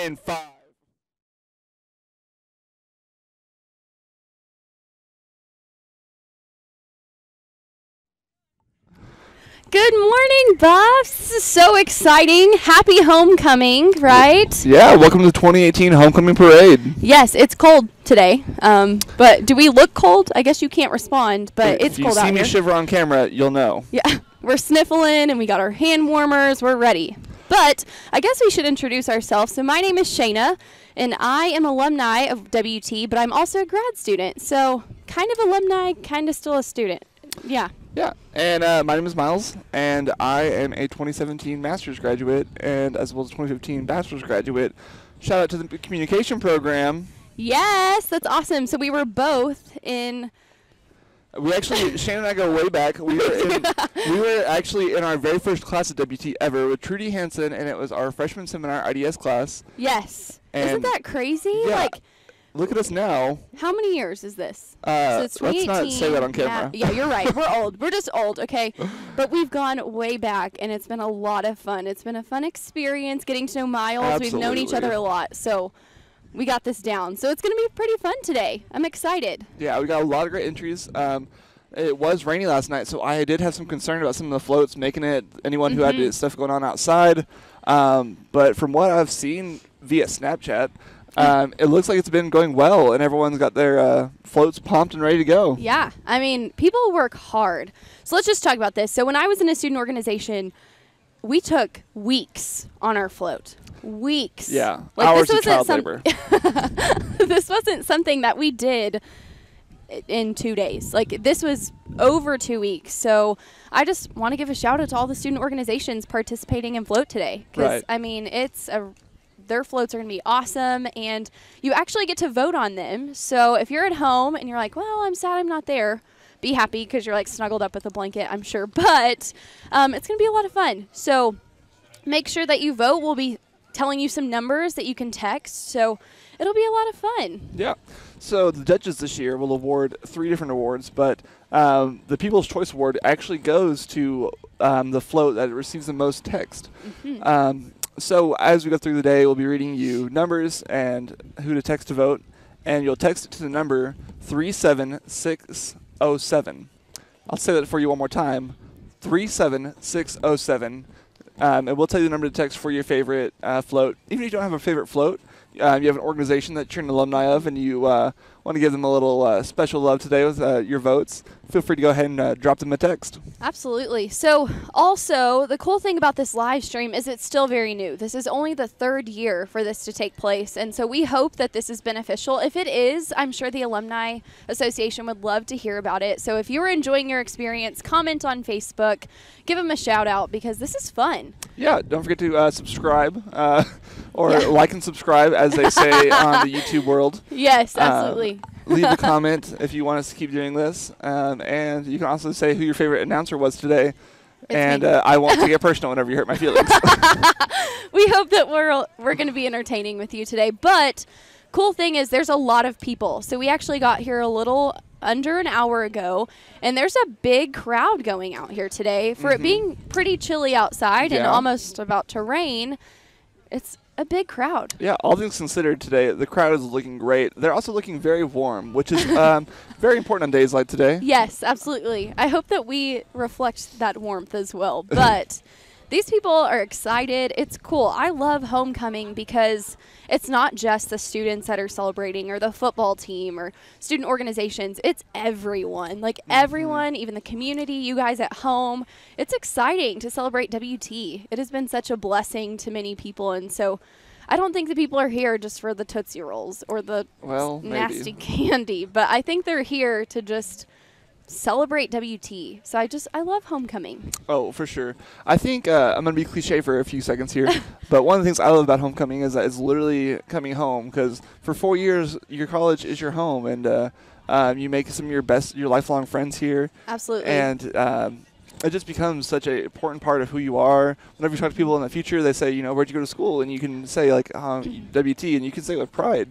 And 5. Good morning, Buffs. This is so exciting. Happy homecoming, right? Yeah, welcome to the 2018 Homecoming Parade. Yes, it's cold today. But do we look cold? I guess you can't respond, but it's cold out If you see here. me shiver on camera, you'll know. Yeah, we're sniffling and we got our hand warmers. We're ready. But I guess we should introduce ourselves. So my name is Shayna, and I am alumni of WT, but I'm also a grad student. So kind of alumni, kind of still a student. Yeah. Yeah, and my name is Miles, and I am a 2017 master's graduate, and as well as 2015 bachelor's graduate. Shout out to the communication program. Yes, that's awesome. So we were both in... We actually, Shane and I go way back. We were actually in our very first class at WT ever with Trudy Hansen, and it was our freshman seminar IDS class. Yes. And isn't that crazy? Yeah. Like, look at us now. how many years is this? So it's Let's 2018. not say that on camera. Yeah, you're right. We're old. We're just old, okay? But we've gone way back, and it's been a lot of fun. It's been a fun experience getting to know Miles. Absolutely. We've known each other a lot, so we got this down. So it's going to be pretty fun today. I'm excited. Yeah, we got a lot of great entries. It was rainy last night, so I did have some concern about some of the floats making it, anyone who had stuff going on outside. But from what I've seen via Snapchat, it looks like it's been going well, and everyone's got their floats pumped and ready to go. Yeah, I mean, people work hard. So let's just talk about this. So when I was in a student organization, we took weeks on our float. Weeks. Yeah, like, hours of child labor. This wasn't something that we did in 2 days. Like, this was over 2 weeks. So I just want to give a shout out to all the student organizations participating in float today. Because, Right. I mean, their floats are going to be awesome, and you actually get to vote on them. So if you're at home and you're like, well, I'm sad I'm not there, be happy because you're like snuggled up with a blanket, I'm sure. But it's going to be a lot of fun. So make sure that you vote. We'll be telling you some numbers that you can text. So it'll be a lot of fun. Yeah. So the judges this year will award 3 different awards, but the People's Choice Award actually goes to the float that receives the most text. So as we go through the day, we'll be reading you numbers and who to text to vote, and you'll text it to the number 37607. I'll say that for you one more time, 37607. And we'll tell you the number to text for your favorite float. Even if you don't have a favorite float, you have an organization that you're an alumni of, and you want to give them a little special love today with your votes, feel free to go ahead and drop them a text. Absolutely. So also, the cool thing about this live stream is it's still very new. This is only the 3rd year for this to take place, and so we hope that this is beneficial. If it is, I'm sure the Alumni Association would love to hear about it. So if you're enjoying your experience, comment on Facebook, give them a shout out, because this is fun. Yeah, don't forget to subscribe or like and subscribe, as they say on the YouTube world. Yes, absolutely. Leave a comment if you want us to keep doing this. And you can also say who your favorite announcer was today. It's me. I won't take it personal whenever you hurt my feelings. We hope that we're going to be entertaining with you today. But cool thing is there's a lot of people. So we actually got here a little under an hour ago, and there's a big crowd going out here today. For it being pretty chilly outside and almost about to rain, it's a big crowd. Yeah, all things considered today, the crowd is looking great. They're also looking very warm, which is very important on days like today. Yes, absolutely. I hope that we reflect that warmth as well. But these people are excited. It's cool. I love homecoming because it's not just the students that are celebrating or the football team or student organizations. It's everyone. Like everyone, even the community, you guys at home. It's exciting to celebrate WT. It has been such a blessing to many people. And so I don't think the people are here just for the Tootsie Rolls or the nasty candy. But I think they're here to just celebrate WT. So I love homecoming. Oh, for sure. I think I'm going to be cliche for a few seconds here, but one of the things I love about homecoming is that it's literally coming home, because for 4 years, your college is your home, and you make some of your lifelong friends here. Absolutely. And it just becomes such an important part of who you are. Whenever you talk to people in the future, they say, where'd you go to school? And you can say, like, WT, and you can say it with pride.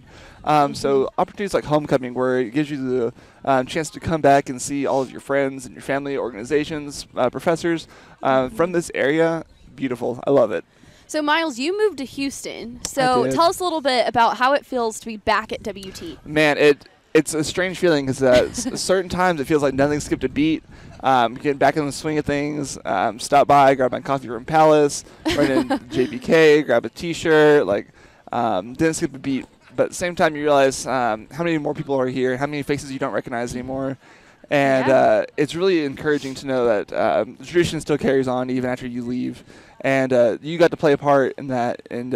So opportunities like homecoming, where it gives you the chance to come back and see all of your friends and your family, organizations, professors from this area, beautiful. I love it. So, Miles, you moved to Houston. So, tell us a little bit about how it feels to be back at WT. Man, it's a strange feeling because certain times it feels like nothing skipped a beat. Getting back in the swing of things, stop by, grab my coffee from Palace, run in JBK, grab a T-shirt, didn't skip a beat. But at the same time, you realize how many more people are here, how many faces you don't recognize anymore. And it's really encouraging to know that the tradition still carries on even after you leave. And you got to play a part in that. And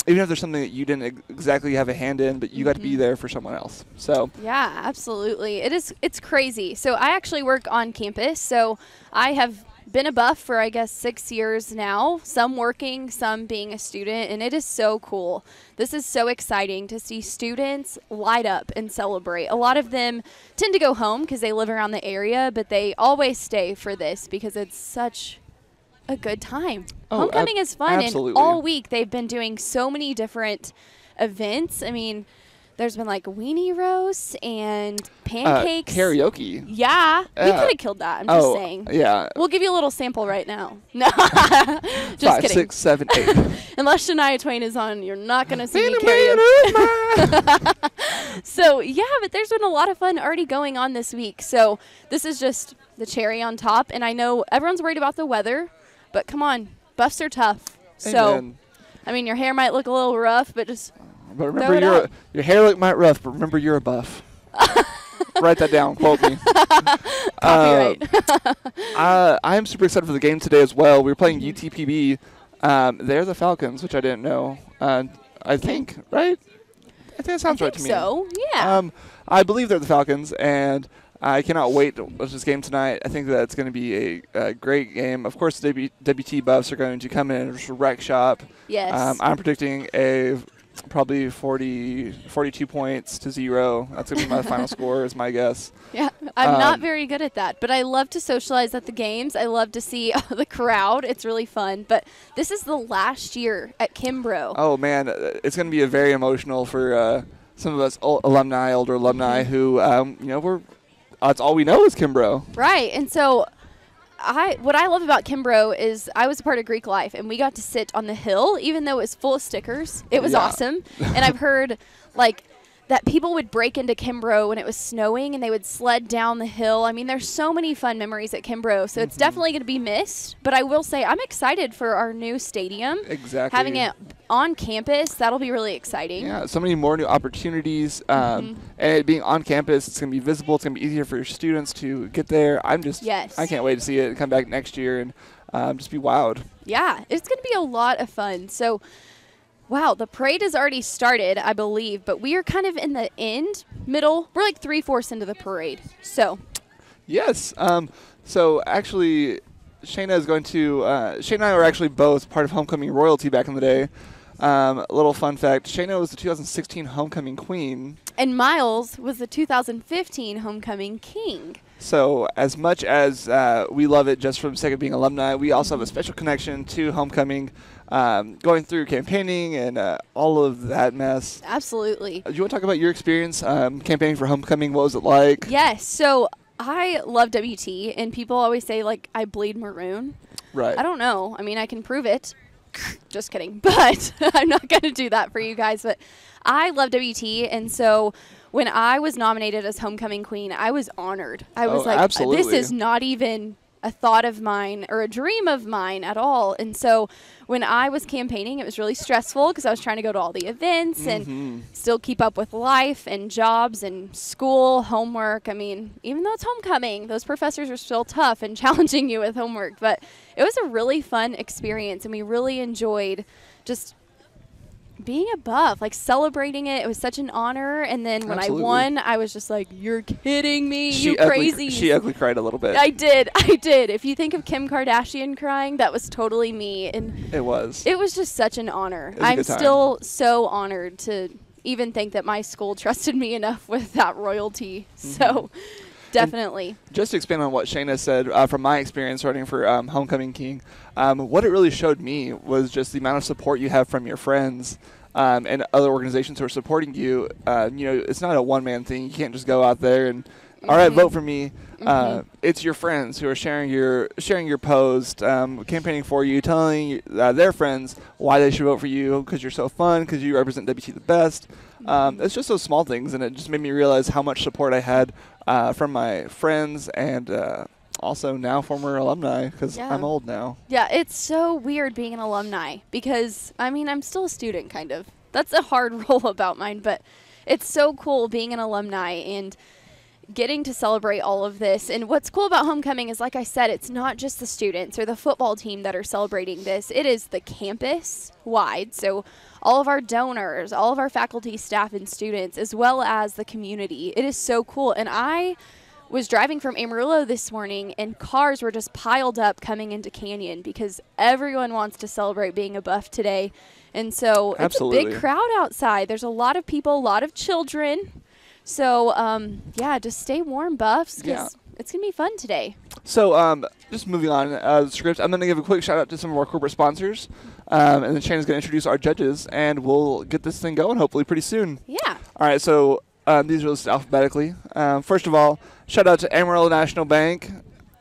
even if there's something that you didn't exactly have a hand in, but you got to be there for someone else. So yeah, absolutely. It's crazy. So I actually work on campus. So I have been a buff for, I guess, 6 years now, some working, some being a student, and it is so cool. This is so exciting to see students light up and celebrate. A lot of them tend to go home because they live around the area, but they always stay for this because it's such a good time. Homecoming is fun, absolutely. And all week they've been doing so many different events. I mean, there's been like weenie roasts and pancakes. Karaoke. Yeah, we could have killed that. I'm just saying. Yeah. We'll give you a little sample right now. No, just 5, kidding. 6, 7, 8. Unless Shania Twain is on, you're not going to see me karaoke. So, yeah, but there's been a lot of fun already going on this week. So this is just the cherry on top. And I know everyone's worried about the weather, but come on, buffs are tough. So, Amen. I mean, your hair might look a little rough, but just But remember, your hair look might rough, but remember you're a buff. Write that down. Quote me. Copyright. I am super excited for the game today as well. We were playing UTPB. They're the Falcons, which I didn't know. I think, right? I think that sounds right to me. So, yeah. I believe they're the Falcons, and I cannot wait to watch this game tonight. I think that it's going to be a great game. Of course, the WT buffs are going to come in and just wreck shop. Yes. I'm predicting probably 42 points to 0. That's going to be my final score is my guess. Yeah, I'm not very good at that, but I love to socialize at the games. I love to see the crowd. It's really fun. But this is the last year at Kimbrough. Oh, man. It's going to be very emotional for some of us older alumni who, that's all we know is Kimbrough. Right. And so what I love about Kimbrough is I was a part of Greek life, and we got to sit on the hill, even though it was full of stickers. It was awesome. And I've heard, that people would break into Kimbrough when it was snowing, and they would sled down the hill. I mean, there's so many fun memories at Kimbrough, so it's definitely going to be missed. But I will say I'm excited for our new stadium. Exactly. Having it on campus, that'll be really exciting. Yeah, so many more new opportunities. And it being on campus, it's going to be visible. It's going to be easier for your students to get there. I can't wait to see it come back next year and just be wowed. Yeah, it's going to be a lot of fun. So, wow, the parade has already started, I believe, but we are kind of in the middle. We're like 3/4 into the parade. So, yes. So actually, Shayna is going to. Shayna and I were actually both part of homecoming royalty back in the day. A little fun fact: Shayna was the 2016 homecoming queen, and Miles was the 2015 homecoming king. So as much as we love it just for the sake of being alumni, we also have a special connection to homecoming, going through campaigning and all of that mess. Absolutely. Do you want to talk about your experience campaigning for homecoming? What was it like? Yes. So I love WT, and people always say, I bleed maroon. Right. I don't know. I mean, I can prove it. Just kidding. But I'm not going to do that for you guys. But I love WT, and so when I was nominated as homecoming queen, I was honored. I was absolutely. This is not even a thought of mine or a dream of mine at all. And so when I was campaigning, it was really stressful because I was trying to go to all the events and still keep up with life and jobs and school, homework. I mean, even though it's homecoming, those professors are still tough and challenging you with homework. But it was a really fun experience, and we really enjoyed just being a buff, celebrating it. It was such an honor. And then when I won, I was just like, you're kidding me, you crazy. She ugly cried a little bit. I did. If you think of Kim Kardashian crying, that was totally me. And it was just such an honor. I'm still so honored to even think that my school trusted me enough with that royalty. So definitely. And just to expand on what Shayna said, from my experience running for Homecoming King, what it really showed me was just the amount of support you have from your friends and other organizations who are supporting you. It's not a one-man thing. You can't just go out there and All right, vote for me. It's your friends who are sharing your post, campaigning for you, telling their friends why they should vote for you because you're so fun, because you represent WT the best. It's just those small things, and it just made me realize how much support I had from my friends and also now former alumni because I'm old now. Yeah, it's so weird being an alumni because, I mean, I'm still a student kind of. That's a hard role about mine, but it's so cool being an alumni and getting to celebrate all of this. And what's cool about homecoming is, like I said, it's not just the students or the football team that are celebrating this. It is the campus wide. So all of our donors, all of our faculty, staff, and students, as well as the community. It is so cool. And I was driving from Amarillo this morning, and cars were just piled up coming into Canyon because everyone wants to celebrate being a Buff today. And so it's a big crowd outside. There's a lot of people, a lot of children. So, just stay warm, Buffs, because it's going to be fun today. So, just moving on the script, I'm going to give a quick shout-out to some of our corporate sponsors, and then Shannon's going to introduce our judges, and we'll get this thing going hopefully pretty soon. Yeah. All right, so these are listed alphabetically. First of all, shout-out to Amarillo National Bank.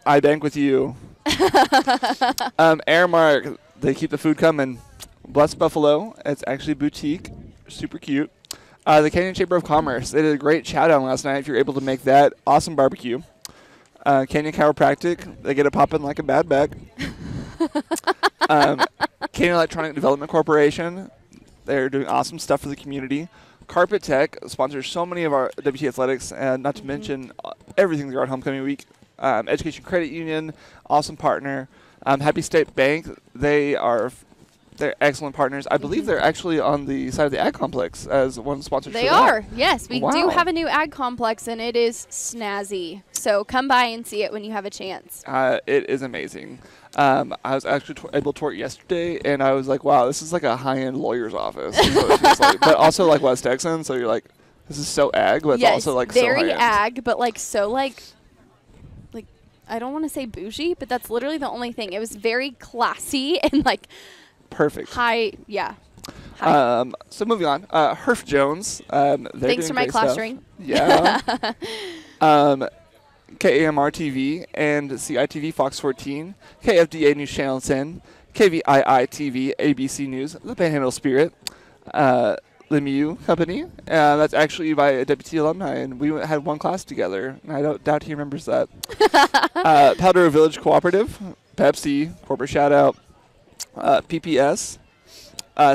I bank with you. Airmark, they keep the food coming. Bless Buffalo. It's actually boutique. Super cute. The Canyon Chamber of Commerce. They did a great chow-down last night if you're able to make that. Awesome barbecue. Canyon Chiropractic. They get it popping like a bad bag. Canyon Electronic Development Corporation. They're doing awesome stuff for the community. Carpet Tech sponsors so many of our WT athletics, and not to mention everything throughout homecoming week. Education Credit Union, awesome partner. Happy State Bank. They're excellent partners. I believe they're actually on the side of the ag complex as one sponsor. They are. Yes, we do have a new ag complex, and it is snazzy. So come by and see it when you have a chance. It is amazing. I was actually able to tour it yesterday, and I was like, wow, this is like a high-end lawyer's office. Like. But also like West Texan, so you're like, this is so ag, but it's also like so high-end. Very ag, but like so like I don't want to say bougie, but that's literally the only thing. It was very classy and like perfect. High, yeah. So moving on, Herf Jones. Thanks for my class ring. Yeah. KAMR TV and CITV Fox 14, KFDA News Channel 10, KVII TV, ABC News, The Panhandle Spirit, Lemieux Company. That's actually by a WT alumni, and we had one class together, and I don't doubt he remembers that. Powder Village Cooperative, Pepsi, corporate shout-out, PPS,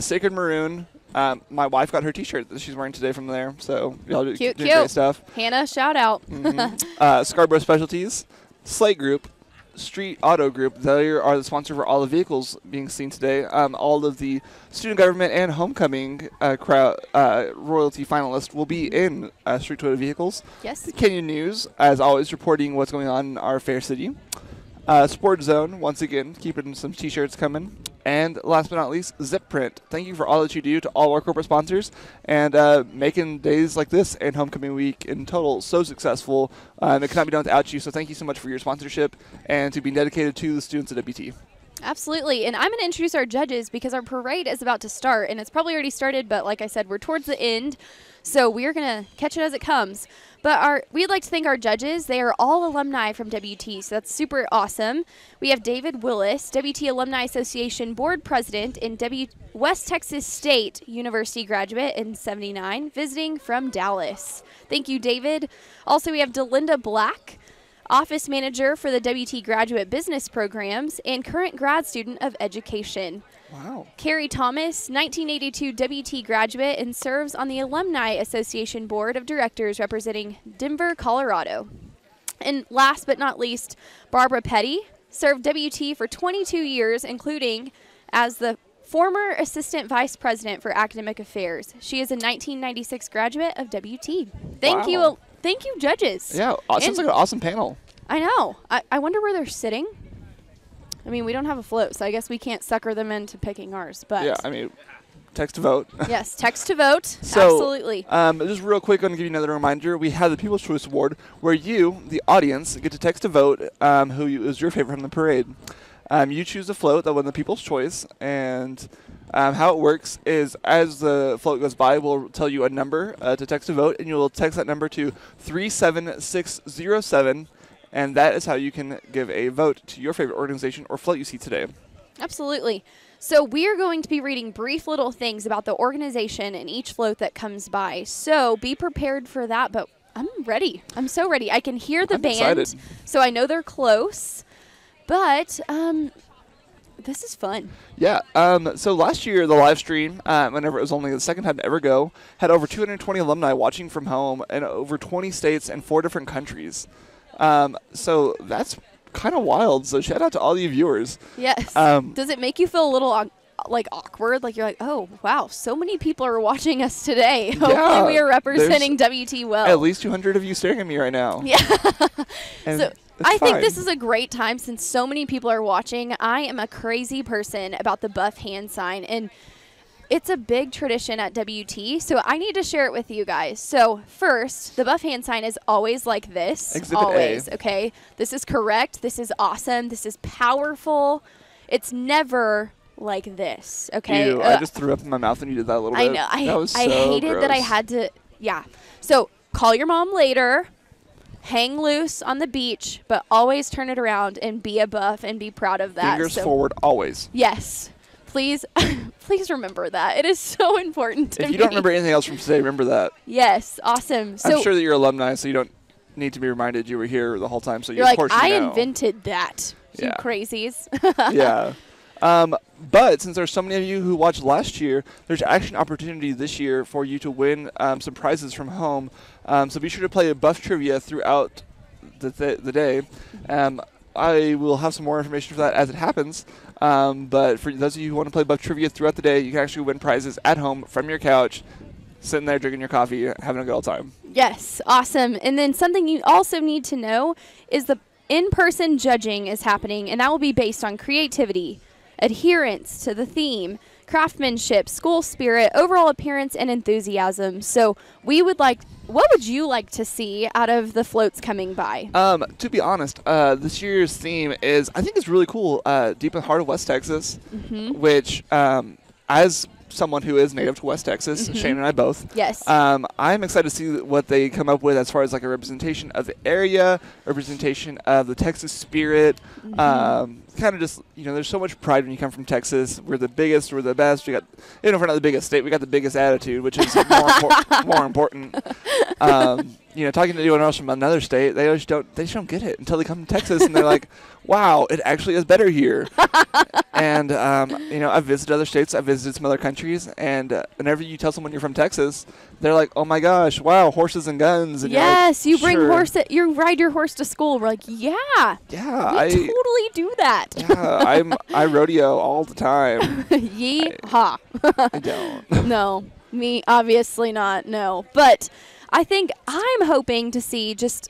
Sacred Maroon. My wife got her T-shirt that she's wearing today from there, so y'all do great stuff. Hannah, shout out. Scarborough Specialties, Slate Group, Street Auto Group. They are the sponsor for all the vehicles being seen today. All of the student government and homecoming crowd royalty finalists will be in Street Toyota vehicles. Yes. The Canyon News, as always, reporting what's going on in our fair city. Sports Zone, once again, keeping some T-shirts coming. And last but not least, Zip Print. Thank you for all that you do to all our corporate sponsors and making days like this and homecoming week in total so successful. It cannot be done without you, so thank you so much for your sponsorship and to be dedicated to the students at WT. Absolutely. And I'm going to introduce our judges because our parade is about to start, and it's probably already started, but like I said, we're towards the end, so we're going to catch it as it comes. But we'd like to thank our judges. They are all alumni from WT, so that's super awesome. We have David Willis, WT Alumni Association Board President and West Texas State University graduate in '79, visiting from Dallas. Thank you, David. Also, we have Delinda Black, Office Manager for the WT Graduate Business Programs and current grad student of education. Wow. Carrie Thomas, 1982 WT graduate and serves on the Alumni Association Board of Directors representing Denver, Colorado. And last but not least, Barbara Petty, served WT for 22 years, including as the former Assistant Vice President for Academic Affairs. She is a 1996 graduate of WT. Thank you. Thank you, judges. Yeah, sounds like an awesome panel. I know. I wonder where they're sitting. I mean, we don't have a float, so I guess we can't sucker them into picking ours. But yeah, I mean, text to vote. Yes, text to vote. So, absolutely. Just real quick, I'm going to give you another reminder. We have the People's Choice Award, where you, the audience, get to text to vote who is your favorite from the parade. You choose a float that won the People's Choice, and how it works is as the float goes by, we'll tell you a number to text a vote, and you'll text that number to 37607, and that is how you can give a vote to your favorite organization or float you see today. Absolutely. So we are going to be reading brief little things about the organization and each float that comes by. So be prepared for that, but I'm ready. I'm so ready. I can hear the band, excited. So I know they're close, but this is fun. Yeah. So last year, the live stream, whenever it was only the second time to ever go, had over 220 alumni watching from home in over 20 states and 4 different countries. So that's kind of wild. So shout out to all you viewers. Yes. Does it make you feel a little awkward? Like you're like, oh, wow, so many people are watching us today. Hopefully we are representing WT well. At least 200 of you staring at me right now. Yeah. And so I think this is a great time since so many people are watching. I am a crazy person about the buff hand sign, and it's a big tradition at WT, so I need to share it with you guys. So first, the buff hand sign is always like this. Exhibit always, A. Okay? This is correct. This is awesome. This is powerful. It's never like this, okay? Ew, I just threw up in my mouth when you did that a little bit. I know. I hated that I had to, yeah. So call your mom later. Hang loose on the beach, but always turn it around and be a buff and be proud of that. Fingers forward always. Yes. Please, please remember that. It is so important to me. If you don't remember anything else from today, remember that. Yes. Awesome. So I'm sure that you're alumni, so you don't need to be reminded you were here the whole time. So you're of like, course you I know. invented that. You Yeah. crazies. Yeah. But since there's so many of you who watched last year, there's actually an opportunity this year for you to win some prizes from home. So be sure to play Buff Trivia throughout the day. I will have some more information for that as it happens. But for those of you who want to play Buff Trivia throughout the day, you can actually win prizes at home from your couch, sitting there drinking your coffee, having a good old time. Yes. Awesome. And then something you also need to know is the in-person judging is happening, and that will be based on creativity, adherence to the theme, craftsmanship, school spirit, overall appearance, and enthusiasm. So what would you like to see out of the floats coming by? To be honest, this year's theme is, I think it's really cool, deep in the heart of West Texas, which, as someone who is native to West Texas, Shane and I both. Yes. I'm excited to see what they come up with as far as like a representation of the area, representation of the Texas spirit. Kind of just, there's so much pride when you come from Texas. We're the biggest, we're the best. We got, even if we're not the biggest state, we got the biggest attitude, which is more important. Talking to anyone else from another state, they just don't get it until they come to Texas and they're like, wow, it actually is better here. And, I've visited other states, I've visited some other countries, and whenever you tell someone you're from Texas, they're like, oh my gosh, wow, horses and guns. And yes, like, you bring you ride your horse to school. We're like, yeah, I totally do that. Yeah, I rodeo all the time. Yee-haw. I don't. No, me, obviously not, no. But I think I'm hoping to see just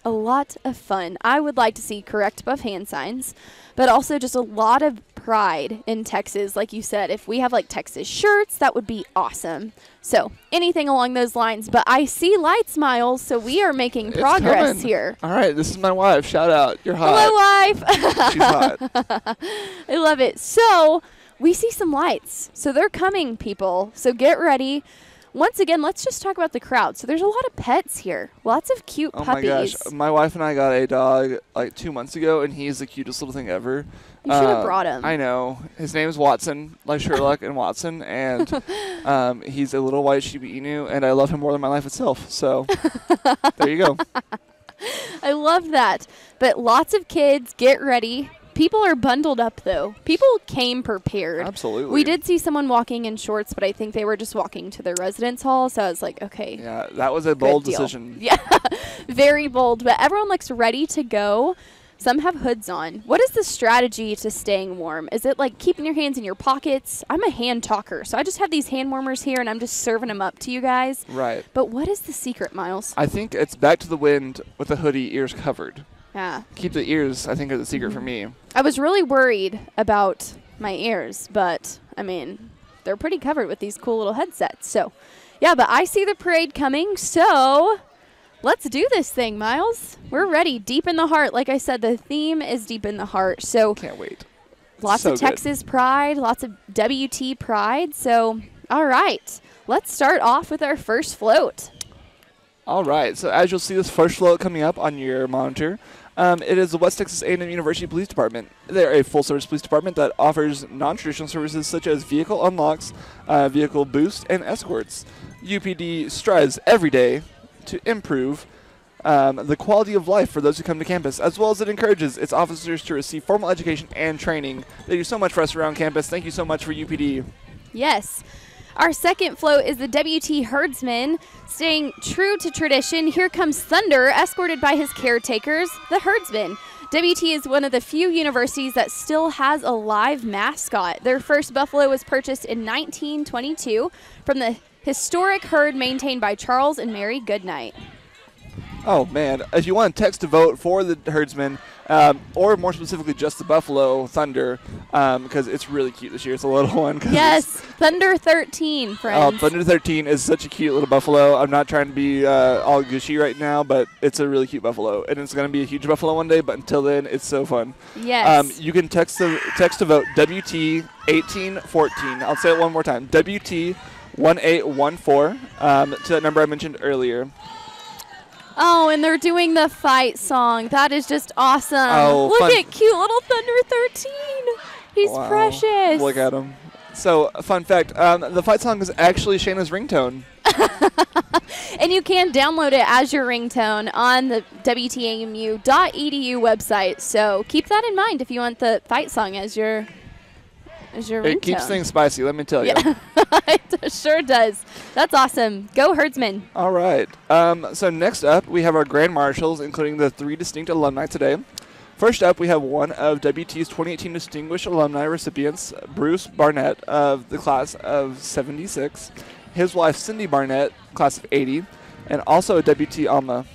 a lot of fun. I would like to see correct buff hand signs, but also just a lot of pride in Texas. Like you said, if we have like Texas shirts, that would be awesome. So anything along those lines. But I see lights, Miles, so we are making progress here. All right, this is my wife. Shout out. You're hot. Hello, wife. She's hot. I love it. So we see some lights. So they're coming, people. So get ready. Once again, let's just talk about the crowd. So there's a lot of pets here. Lots of cute puppies. Oh my gosh. My wife and I got a dog like 2 months ago, and he's the cutest little thing ever. You should have brought him. I know. His name is Watson, like Sherlock and Watson, and he's a little white Shiba Inu, and I love him more than my life itself. So there you go. I love that. But lots of kids, get ready. People are bundled up, though. People came prepared. Absolutely. We did see someone walking in shorts, but I think they were just walking to their residence hall. So I was like, okay. Yeah, that was a bold decision. Yeah, very bold. But everyone looks ready to go. Some have hoods on. What is the strategy to staying warm? Is it like keeping your hands in your pockets? I'm a hand talker, so I just have these hand warmers here, and I'm just serving them up to you guys. Right. But what is the secret, Miles? I think it's back to the wind with a hoodie, ears covered. Yeah. Keep the ears, I think, are the secret for me. I was really worried about my ears, but, I mean, they're pretty covered with these cool little headsets. So, yeah, but I see the parade coming, so Let's do this thing, Miles. We're ready. Deep in the heart. Like I said, the theme is deep in the heart. So Can't wait. Lots of Texas pride, lots of WT pride. So, all right. Let's start off with our first float. All right. So as you'll see this first float coming up on your monitor, it is the West Texas A&M University Police Department. They're a full-service police department that offers non-traditional services such as vehicle unlocks, vehicle boost, and escorts. UPD strives every day to improve the quality of life for those who come to campus, as well as it encourages its officers to receive formal education and training. They do so much for us around campus. Thank you so much for UPD. Yes. Our second float is the WT Herdsman. Staying true to tradition, here comes Thunder, escorted by his caretakers, the Herdsman. WT is one of the few universities that still has a live mascot. Their first buffalo was purchased in 1922 from the historic herd maintained by Charles and Mary Goodnight. Oh, man. If you want to text to vote for the Herdsman, or more specifically just the Buffalo Thunder, because it's really cute this year. It's a little one. Yes, Thunder 13, friends. Oh, Thunder 13 is such a cute little buffalo. I'm not trying to be all gushy right now, but it's a really cute buffalo. And it's going to be a huge buffalo one day, but until then, it's so fun. Yes. You can text to vote WT1814. I'll say it one more time. WT1814 to that number I mentioned earlier. Oh, and they're doing the fight song. That is just awesome. Oh, look at cute little Thunder 13. He's precious. Look at him. So, fun fact, the fight song is actually Shayna's ringtone. And you can download it as your ringtone on the WTAMU.edu website. So keep that in mind if you want the fight song as your ringtone. It keeps things spicy, let me tell you. It sure does. That's awesome. Go Herdsman. All right. So next up, we have our Grand Marshals, including the 3 distinct alumni today. First up, we have one of WT's 2018 Distinguished Alumni recipients, Bruce Barnett of the class of 76, his wife Cindy Barnett, class of 80, and also a WT alma.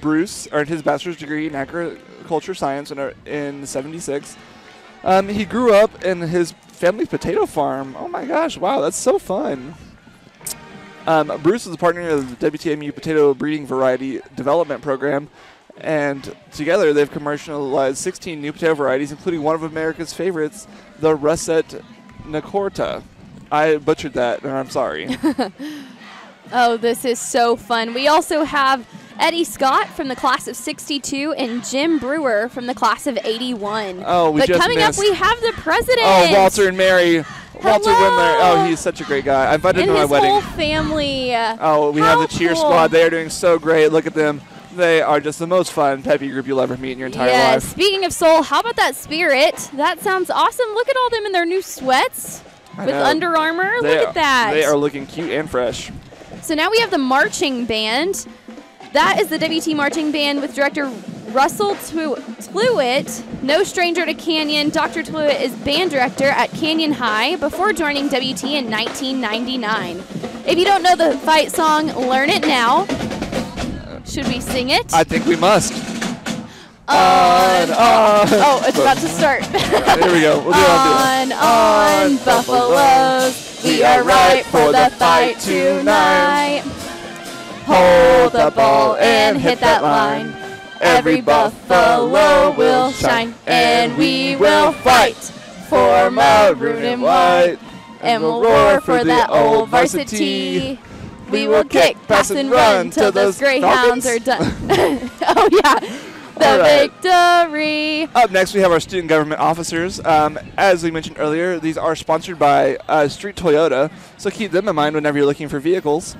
Bruce earned his bachelor's degree in agriculture science in 76. He grew up in his family's potato farm. Oh my gosh, wow, that's so fun. Bruce is a partner of the WTMU Potato Breeding Variety Development Program, and together they've commercialized 16 new potato varieties, including one of America's favorites, the Russet Nacorta. I butchered that, and I'm sorry. Oh, this is so fun. We also have Eddie Scott from the class of 62 and Jim Brewer from the class of 81. Oh, we but just coming missed. up, we have the president. Oh, Walter and Mary. Walter Hello. Windler. Oh, he's such a great guy. I invited him to my wedding. And his whole family. Oh, we have the cheer squad. They are doing so great. Look at them. They are just the most fun, peppy group you'll ever meet in your entire life. Speaking of soul, how about that spirit? That sounds awesome. Look at all them in their new sweats with Under Armour. Look at that. They are looking cute and fresh. So now we have the marching band. That is the WT Marching Band with director Russell Tluitt, no stranger to Canyon. Dr. Tluitt is band director at Canyon High before joining WT in 1999. If you don't know the fight song, learn it now. Should we sing it? I think we must. On. Oh, it's about to start. Here we go. We'll do it. On, buffaloes, we are ripe for the fight tonight. Hold the ball and hit that line. Every buffalo will shine, and we will fight for maroon and white. And we'll roar for that old varsity. We will kick, pass, and run till those greyhounds are done. Oh, yeah. The victory. Up next, we have our student government officers. As we mentioned earlier, these are sponsored by Street Toyota, so keep them in mind whenever you're looking for vehicles.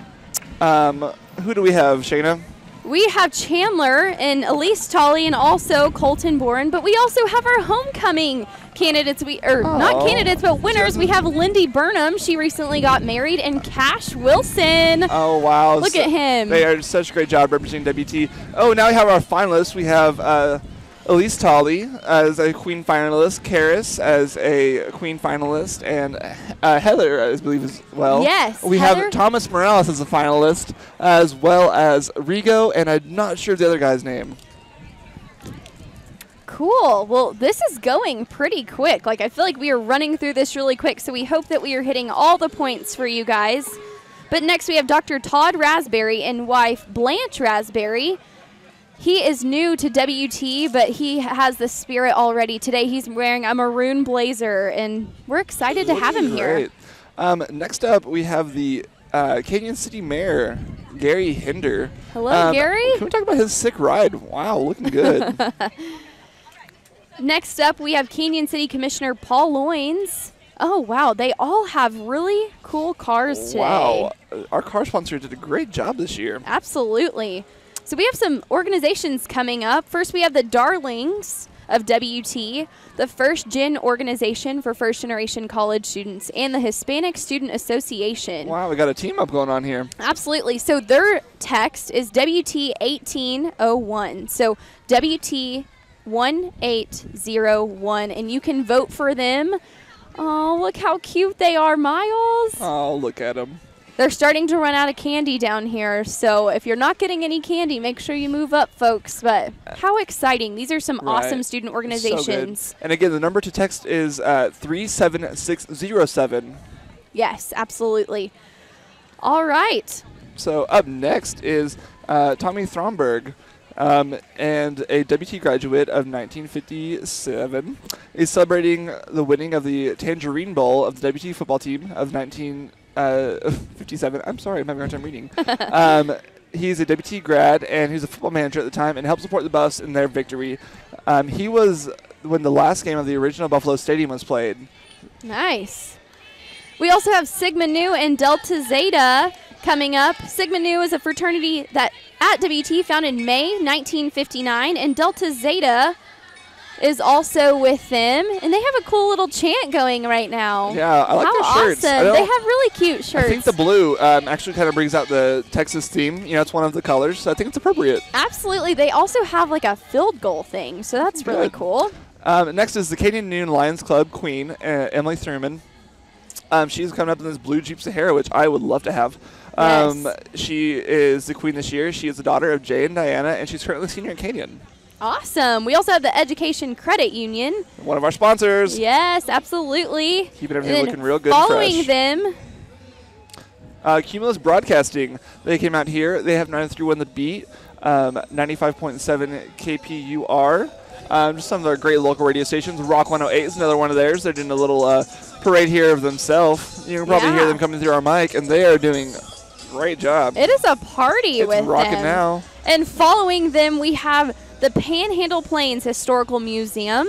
Who do we have, Shayna? We have Chandler and Elise Tolley and also Colton Bourne, but we also have our homecoming candidates. Not candidates, but winners. We have Lindy Burnham. She recently got married, and Cash Wilson. Oh, wow. Look at him. They are such a great job representing WT. Oh, now we have our finalists. We have Elise Tolley as a queen finalist, Karis as a queen finalist, and Heather, I believe, as well. Yes, we have Thomas Morales as a finalist, as well as Rigo, and I'm not sure the other guy's name. Cool. Well, this is going pretty quick. Like, I feel like we are running through this really quick, so we hope that we are hitting all the points for you guys. But next we have Dr. Todd Raspberry and wife Blanche Raspberry. He is new to WT, but he has the spirit already. Today he's wearing a maroon blazer, and we're excited to have him here. Next up, we have the Canyon City Mayor, Gary Hinder. Hello, Gary. Can we talk about his sick ride? Wow, looking good. Next up, we have Canyon City Commissioner Paul Loynes. Oh, wow. They all have really cool cars today. Wow. Our car sponsor did a great job this year. Absolutely. So we have some organizations coming up. First, we have the Darlings of WT, the first-gen organization for first-generation college students, and the Hispanic Student Association. Wow, we got a team up going on here. Absolutely. So their text is WT1801. So WT1801, and you can vote for them. Oh, look how cute they are, Miles. Oh, look at them. They're starting to run out of candy down here, so if you're not getting any candy, make sure you move up, folks. But how exciting. These are some awesome student organizations. So and again, the number to text is 37607. Yes, absolutely. All right. So up next is Tommy Thronberg, and a WT graduate of 1957. Is celebrating the winning of the Tangerine Bowl of the WT football team of 1957. I'm sorry, I'm having a hard time reading. He's a WT grad, and he's a football manager at the time, and helped support the Buffs in their victory. He was when the last game of the original Buffalo Stadium was played. Nice. We also have Sigma Nu and Delta Zeta coming up. Sigma Nu is a fraternity that at WT founded in May 1959, and Delta Zeta is also with them, and they have a cool little chant going right now. Yeah, I like their shirts. Awesome. They have really cute shirts. I think the blue actually kind of brings out the Texas theme. You know, it's one of the colors, so I think it's appropriate. Absolutely. They also have like a field goal thing, so that's really cool. Next is the Canyon Noon Lions Club queen, Emily Thurman. She's coming up in this blue Jeep Sahara, which I would love to have. Yes. She is the queen this year. She is the daughter of Jay and Diana, and she's currently senior in Canyon. Awesome. We also have the Education Credit Union. One of our sponsors. Yes, absolutely. Keeping everything looking real good following and fresh. them. Cumulus Broadcasting. They came out here. They have 931 The Beat, 95.7 KPUR. Just some of their great local radio stations. Rock 108 is another one of theirs. They're doing a little parade here of themselves. You can probably hear them coming through our mic, and they are doing a great job. It is a party with them. It's rocking now. And following them, we have the Panhandle Plains Historical Museum,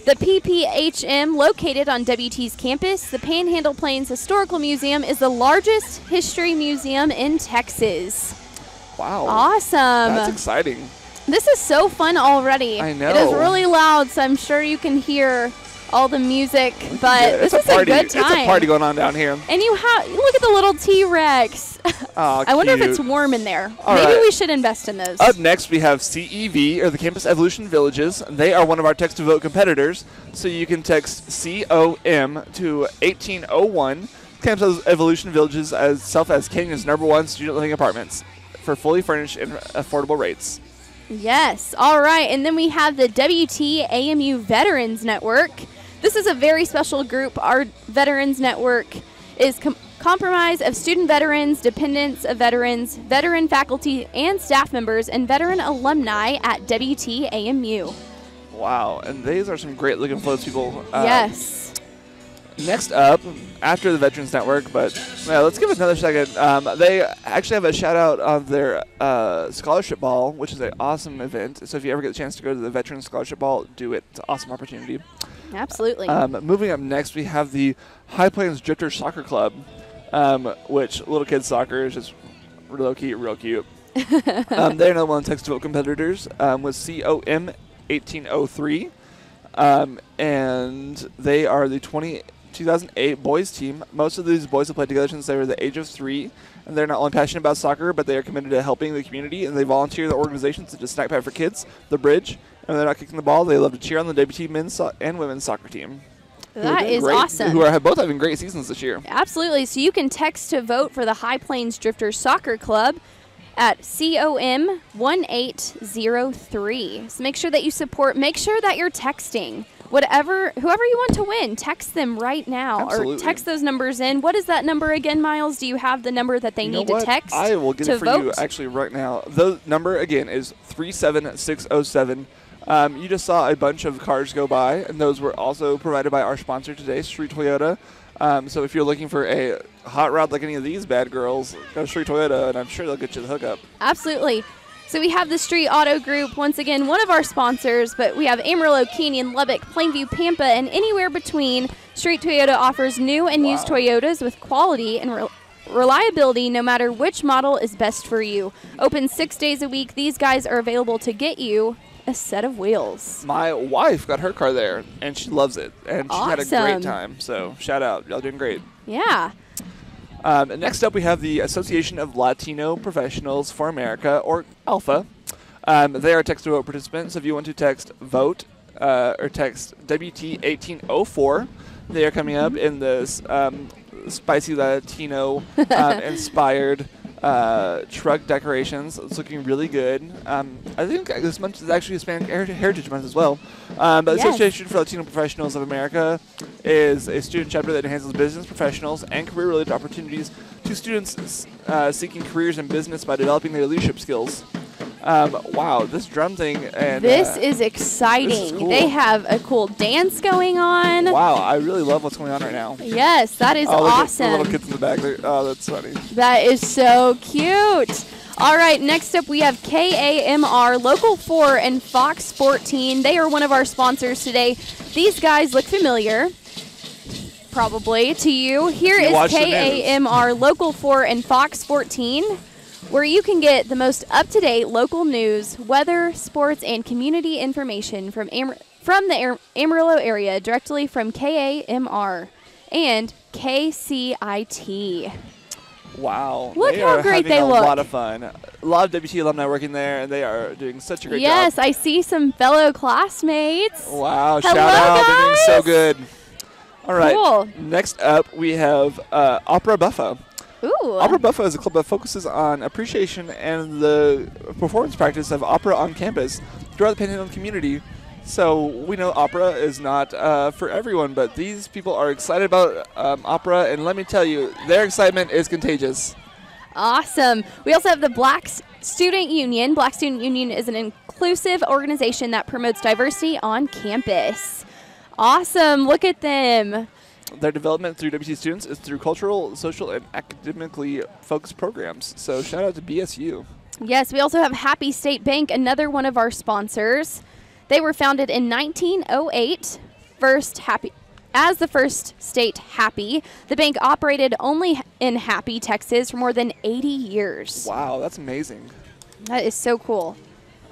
the PPHM located on WT's campus. The Panhandle Plains Historical Museum is the largest history museum in Texas. Wow. Awesome. That's exciting. This is so fun already. I know. It is really loud, so I'm sure you can hear all the music, but this is a good time. It's a party going on down here. And you have look at the little T-Rex. Oh, I wonder if it's warm in there. Maybe we should invest in those. Up next, we have CEV, or the Campus Evolution Villages. They are one of our text-to-vote competitors, so you can text COM to 1801. Campus Evolution Villages as Canyon's #1 student living apartments for fully furnished and affordable rates. Yes. All right. And then we have the WT-AMU Veterans Network. This is a very special group. Our Veterans Network is comprised of student veterans, dependents of veterans, veteran faculty and staff members, and veteran alumni at WT-AMU. Wow. And these are some great-looking floats, people. Yes. Next up, after the Veterans Network, but let's give it another second. They actually have a shout-out on their scholarship ball, which is an awesome event. So if you ever get the chance to go to the Veterans Scholarship Ball, do it. It's an awesome opportunity. Absolutely. Moving up next, we have the High Plains Jitters Soccer Club, which little kids soccer is just real cute. They're another one of the text-to-vote competitors with COM 1803, and they are the 2008 boys team. Most of these boys have played together since they were the age of 3, and they're not only passionate about soccer, but they are committed to helping the community, and they volunteer the organizations such as Snack Pack for Kids, The Bridge, and when they're not kicking the ball, they love to cheer on the WT men's and women's soccer team. That is awesome. Who are both having great seasons this year. Absolutely. So you can text to vote for the High Plains Drifters Soccer Club at COM 1803. So make sure that you support, make sure that you're texting whoever you want to win, text them right now. Absolutely. Or text those numbers in. What is that number again, Miles? Do you have the number that they need to text? I will get to it for vote? you actually right now. The number again is 37607. You just saw a bunch of cars go by, and those were also provided by our sponsor today, Street Toyota. So if you're looking for a hot rod like any of these bad girls, go to Street Toyota, and I'm sure they'll get you the hookup. Absolutely. So we have the Street Auto Group, once again, one of our sponsors, but we have Amarillo, Canyon, Lubbock, Plainview, Pampa, and anywhere between. Street Toyota offers new and used Toyotas with quality and reliability no matter which model is best for you. Open 6 days a week, these guys are available to get you a set of wheels. My wife got her car there, and she loves it, and she had a great Awesome. time. So shout out. Y'all doing great. Yeah. Next up, we have the Association of Latino Professionals for America, or ALPHA. They are text-to-vote participants. If you want to text VOTE or text WT1804, they are coming up in this spicy Latino inspired truck decorations. It's looking really good. I think this month is actually Hispanic Heritage Month as well. But the Association for Latino Professionals of America is a student chapter that enhances business professionals and career-related opportunities to students seeking careers in business by developing their leadership skills. Wow, this drum thing and this is exciting. This is cool. They have a cool dance going on. Wow, I really love what's going on right now. Yes, that is look awesome. at the little kids in the back there. Oh, that's funny. That is so cute. All right, next up we have KAMR, Local 4, and Fox 14. They are one of our sponsors today. These guys look familiar, probably, to you. Here is KAMR, Local 4, and Fox 14, where you can get the most up-to-date local news, weather, sports, and community information from the Amarillo area directly from KAMR and KCIT. Wow. Look they how are great having they a look. lot of fun. A lot of WT alumni working there, and they are doing such a great job. Yes, I see some fellow classmates. Wow, Hello, shout out. They're doing so guys. good. All right. Cool. Next up, we have Opera Buffa. Ooh. Opera Buffa is a club that focuses on appreciation and the performance practice of opera on campus throughout the Panhandle community. So we know opera is not for everyone, but these people are excited about opera, and let me tell you, their excitement is contagious. Awesome. We also have the Black Student Union. Black Student Union is an inclusive organization that promotes diversity on campus. Awesome. Look at them. Their development through WT students is through cultural, social, and academically focused programs. So shout out to BSU. Yes, we also have Happy State Bank, another one of our sponsors. They were founded in 1908, as the first state Happy. The bank operated only in Happy, Texas for more than 80 years. Wow, that's amazing. That is so cool.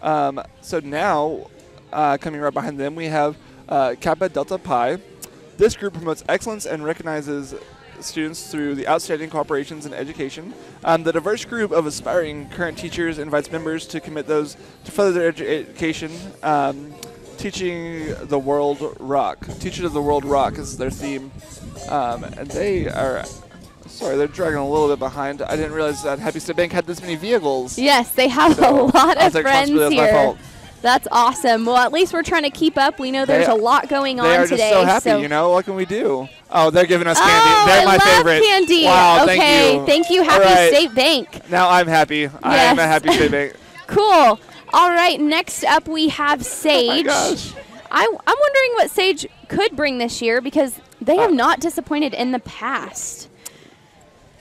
So now, coming right behind them, we have Kappa Delta Pi. This group promotes excellence and recognizes students through the outstanding cooperations in education. The diverse group of aspiring current teachers invites members to commit those to further their education. Teaching the World Rock. Teachers of the World Rock is their theme. And they are, sorry, they're dragging a little bit behind. I didn't realize that Happy State Bank had this many vehicles. Yes, they have a lot of friends That's here. my fault. That's awesome. Well, at least we're trying to keep up. We know there's a lot going on today. They are just so happy, you know? What can we do? Oh, they're giving us candy. Oh, They're my favorite. Candy. Wow, okay. Thank you, Happy State Bank. Now I'm happy. Yes. I am a Happy State Bank. Cool. All right, next up we have Sage. Oh my gosh. I'm wondering what Sage could bring this year because they have not disappointed in the past.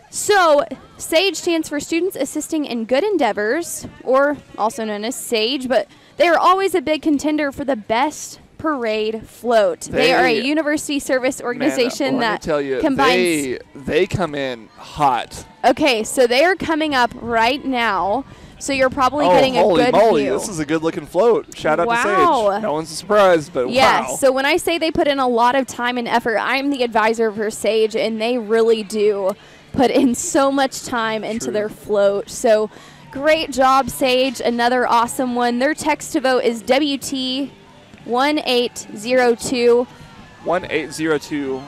So, SAGE stands for Students Assisting in Good Endeavors, or also known as SAGE, but they are always a big contender for the best parade float. They are a university service organization that combines. They come in hot. Okay, so they are coming up right now. So you're probably getting a good moly. view. This is a good-looking float. Shout out to Sage. No one's surprised, but yes, wow. So when I say they put in a lot of time and effort, I'm the advisor for Sage, and they really do put in so much time into their float. So great job, Sage. Another awesome one. Their text to vote is WT1802. 1802.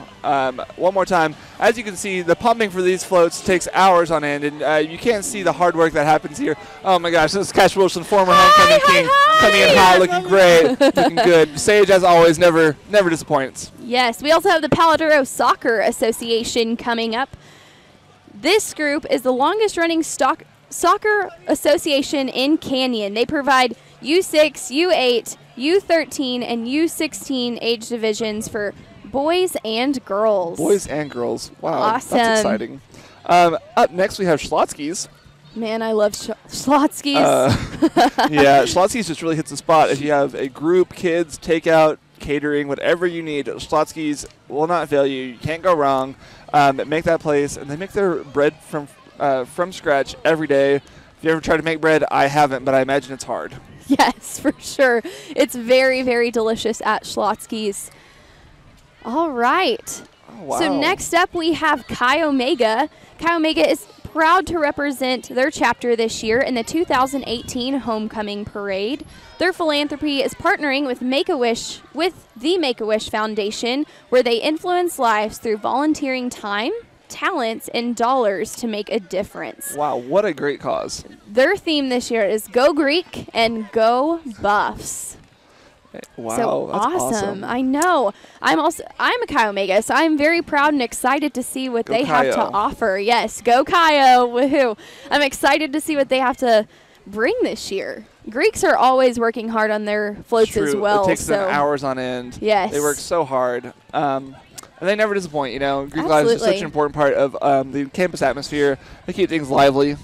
One more time. As you can see, the pumping for these floats takes hours on end, and you can't see the hard work that happens here. Oh my gosh, this is Cash Wilson, former homecoming king, coming in high, looking great, looking good. Sage, as always, never disappoints. Yes, we also have the Palo Duro Soccer Association coming up. This group is the longest-running soccer association in Canyon. They provide U6, U8, U13, and U16 age divisions for boys and girls. Boys and girls. Wow, awesome. That's exciting. Up next, we have Schlotzsky'S. Man, I love Schlotzsky'S. Yeah, Schlotzsky'S just really hits the spot. If you have a group, kids, takeout, catering, whatever you need, Schlotzsky'S will not fail you. You can't go wrong. Make that place, and they make their bread from scratch every day. If you ever try to make bread, I haven't, but I imagine it's hard. Yes, for sure. It's very, very delicious at Schlotzsky'S. All right. Oh, wow. So next up we have Chi Omega. Chi Omega is proud to represent their chapter this year in the 2018 Homecoming Parade. Their philanthropy is partnering with the Make-A-Wish Foundation, where they influence lives through volunteering time, talents, and dollars to make a difference. Wow, what a great cause. Their theme this year is Go Greek and Go Buffs. Wow, so that's awesome. I know. I'm a Chi Omega, so I'm very proud and excited to see what they have to offer. Yes, go Chi-O, woohoo. I'm excited to see what they have to bring this year. Greeks are always working hard on their floats as well. It takes them hours on end. Yes. They work so hard. And they never disappoint, you know. Greek lives is such an important part of the campus atmosphere. They keep things lively.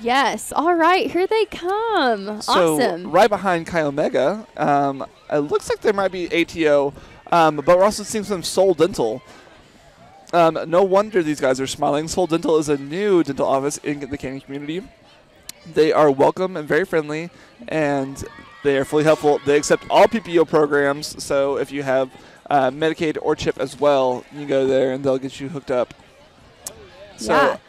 Yes. All right. Here they come. So awesome. Right behind Chi Omega, it looks like there might be ATO, but we're also seeing some Soul Dental. No wonder these guys are smiling. Soul Dental is a new dental office in the Canyon community. They are welcome and very friendly, and they are fully helpful. They accept all PPO programs, so if you have Medicaid or CHIP as well, you can go there and they'll get you hooked up. So,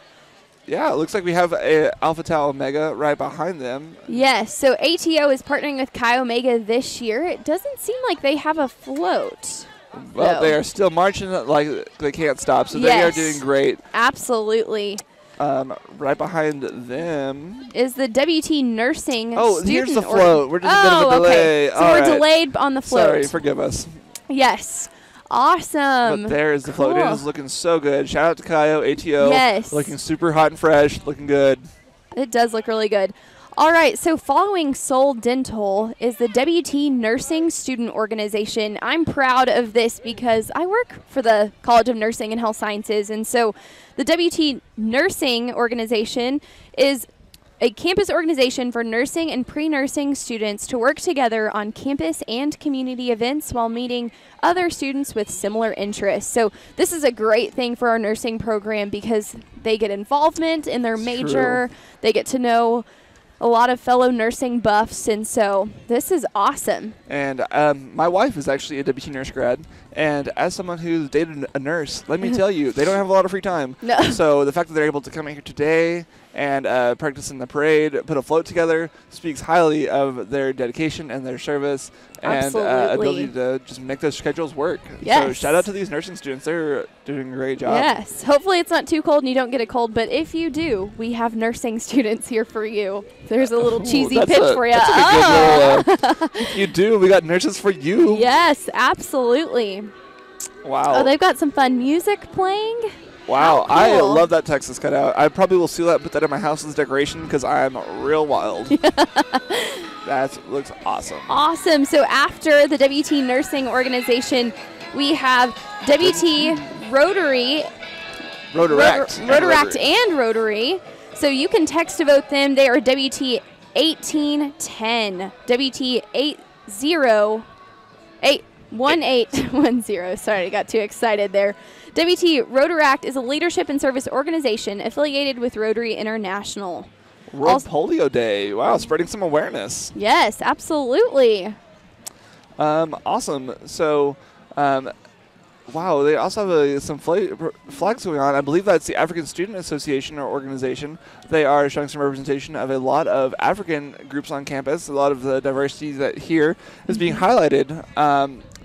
yeah, it looks like we have a Alpha Tau Omega right behind them. Yes, so ATO is partnering with Chi Omega this year. It doesn't seem like they have a float. Well, they are still marching like they can't stop, so they are doing great. Absolutely. Right behind them is the WT Nursing here's the float. We're just a bit of a delay. Okay. So we're delayed on the float. Sorry, forgive us. Yes. Awesome. But there is the float. It is looking so good. Shout out to Chi-O, ATO. Yes. Looking super hot and fresh. Looking good. It does look really good. All right, so following Soul Dental is the WT Nursing Student Organization. I'm proud of this because I work for the College of Nursing and Health Sciences, and so the WT Nursing Organization is a campus organization for nursing and pre-nursing students to work together on campus and community events while meeting other students with similar interests. So this is a great thing for our nursing program because they get involvement in their major. True. They get to know a lot of fellow nursing buffs, and so this is awesome. And my wife is actually a WT nurse grad, and as someone who's dated a nurse, let me tell you, they don't have a lot of free time. No. So the fact that they're able to come in here today and practice in the parade, put a float together, speaks highly of their dedication and their service and ability to just make those schedules work. Yes. So shout out to these nursing students. They're doing a great job. Yes. Hopefully it's not too cold and you don't get a cold, but if you do, we have nursing students here for you. There's a little cheesy pitch for you. If you do, we got nurses for you. Yes, absolutely. Wow. Oh, they've got some fun music playing. Wow, cool. I love that Texas cutout. I probably will seal that and put that in my house as decoration because I'm real wild. That looks awesome. Awesome. So after the WT Nursing Organization, we have WT Rotary. Rotaract and Rotary. So you can text to vote them. They are WT 1810. WT 1810. Sorry, I got too excited there. WT Rotaract is a leadership and service organization affiliated with Rotary International. World Polio Day. Wow, spreading some awareness. Yes, absolutely. Awesome. So wow, they also have some flags going on. I believe that's the African Student Association or organization. They are showing some representation of a lot of African groups on campus. A lot of the diversity that here is being highlighted.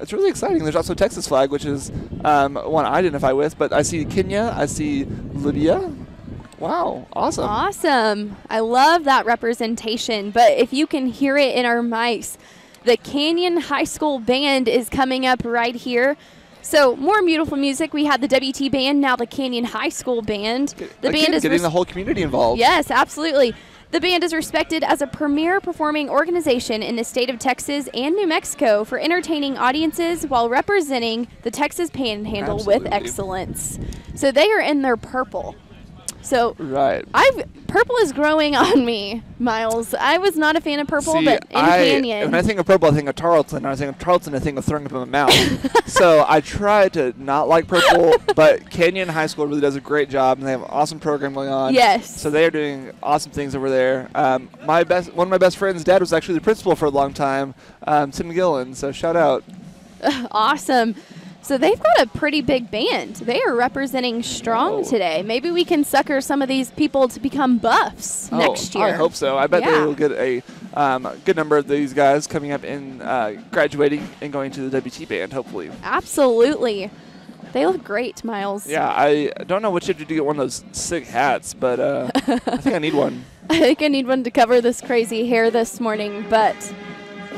It's really exciting. There's also Texas flag, which is one I identify with. But I see Kenya. I see Libya. Wow, awesome. Awesome. I love that representation. But if you can hear it in our mics, the Canyon High School Band is coming up right here. So more beautiful music. We had the WT Band, now the Canyon High School Band. The band is getting the whole community involved. Yes, absolutely. The band is respected as a premier performing organization in the state of Texas and New Mexico for entertaining audiences while representing the Texas Panhandle with excellence. So they are in their purple. So right. Purple is growing on me, Miles. I was not a fan of purple, but in Canyon. When I think of purple, I think of Tarleton. When I think of Tarleton, I think of throwing up in my mouth. So I try to not like purple, but Canyon High School really does a great job, and they have an awesome program going on. Yes. So they are doing awesome things over there. One of my best friends' dad was actually the principal for a long time, Tim Mcgowan. So shout out. Awesome. So they've got a pretty big band. They are representing strong today. Maybe we can sucker some of these people to become buffs next year. I hope so. I bet they will get a good number of these guys coming up and graduating and going to the WT band, hopefully. Absolutely. They look great, Miles. Yeah, I don't know what you have to do to get one of those sick hats, but I think I need one. I think I need one to cover this crazy hair this morning, but...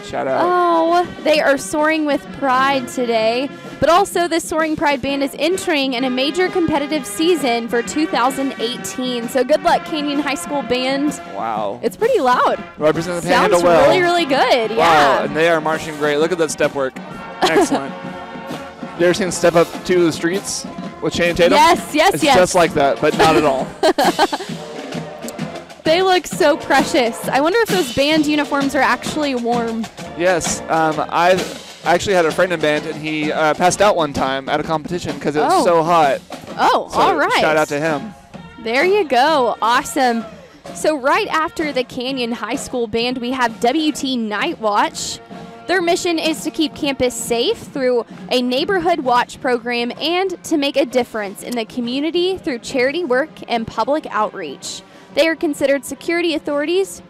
Shout out. Oh, they are soaring with pride today. But also, this Soaring Pride Band is entering in a major competitive season for 2018. So good luck, Canyon High School Band. Wow. It's pretty loud. Represent the Panhandle well. Sounds really, really good. Wow, yeah. And they are marching great. Look at that step work. Excellent. You ever seen Step Up to the Streets with Channing Tatum? Yes. It's just like that, but not at all. They look so precious. I wonder if those band uniforms are actually warm. Yes. I actually had a friend in band, and he passed out one time at a competition because it was so hot. Oh, so all right. Shout out to him. There you go. Awesome. So right after the Canyon High School Band, we have WT Night Watch. Their mission is to keep campus safe through a neighborhood watch program and to make a difference in the community through charity work and public outreach. They are considered security authorities